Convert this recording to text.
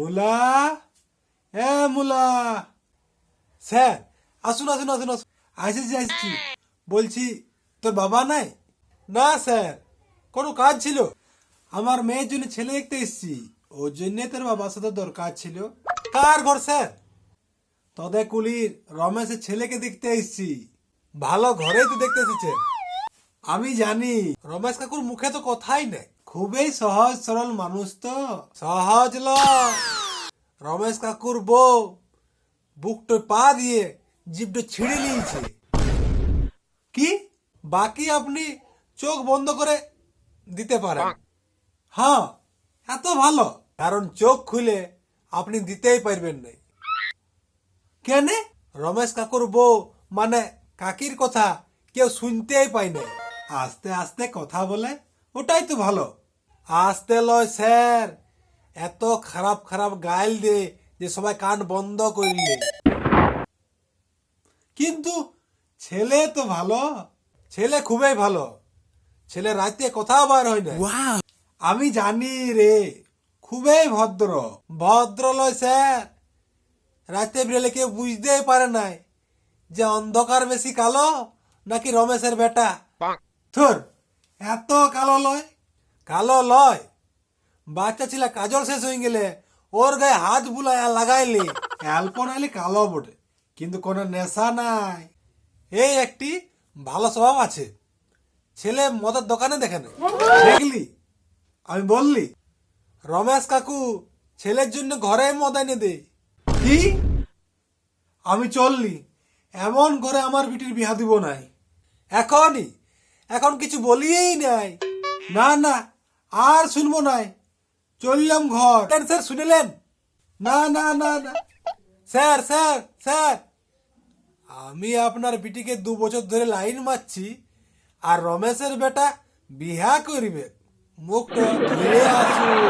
মুলা, এ মুলা। স্যার, আসুন আসুন আসুন আসুন। আসছি। বলছি তোর বাবা নাই? না স্যার, কোনো কাজ ছিল। আমার মেয়ের জন্য ছেলে দেখতে এসেছি, ওর জন্য তোর বাবার সাথে দরকার ছিল। কার ঘর স্যার? তোদের কুলির রমেশের ছেলেকে দেখতে এসেছি। ভালো ঘরেই তো দেখতে এসেছেন। আমি জানি রমেশ কাকুর মুখে তো কথাই নেই, খুবই সহজ সরল মানুষ তো। সহজ লয়, রমেশ কাকুর বউ বুকটো পা দিয়ে জিভটা ছিঁড়ে নিয়েছে। কি? বাকি আপনি চোখ বন্ধ করে দিতে পারেন। হ্যাঁ, এত ভালো, কারণ চোখ খুলে আপনি দিতেই পারবেন না। কেন? রমেশ কাকুর বউ মানে কাকির কথা কেউ শুনতেই পায় না। আস্তে আস্তে কথা বলে, ওটাই তো ভালো। আস্তে লয় স্যার, এত খারাপ খারাপ গাইল দে যে সবাই কান বন্ধ করলে। কিন্তু ছেলে তো ভালো, ছেলে খুবই ভালো। ছেলে রাতে কথাও বার হয় না। আমি জানি রে, খুবই ভদ্র। ভদ্র লয় স্যার, রাতে বেরোলে কেউ বুঝতেই পারে নাই যে অন্ধকার বেশি কালো নাকি রমেশের বেটা। তোর এত কালো লয়? কালো লয়, বাচ্চা ছিল কাজল শেষ হয়ে গেলে ওর গায়ে হাত বুলায় লাগাইলে অল্প নাইলে কালো বটে, কিন্তু কোনো নেশা নাই। এই একটি ভালো স্বভাব আছে। ছেলে মদের দোকানে দেখে না, দেখলি? আমি বললি রমেশ কাকু ছেলের জন্য ঘরে মদ এনে দে। কি? আমি চললি, এমন করে আমার বিটির বিহা দিব নাই এখনই। এখন কিছু বলিয়েই নাই। না না, আর শুনবো নাই, চললাম ঘর। স্যার শুনিলেন? না না না না স্যার, স্যার স্যার, আমি আপনার বিটিকে 2 বছর ধরে লাইন মারছি, আর রমেশের বেটা বিহা করিবে। মুখটা ধুয়ে আসুন।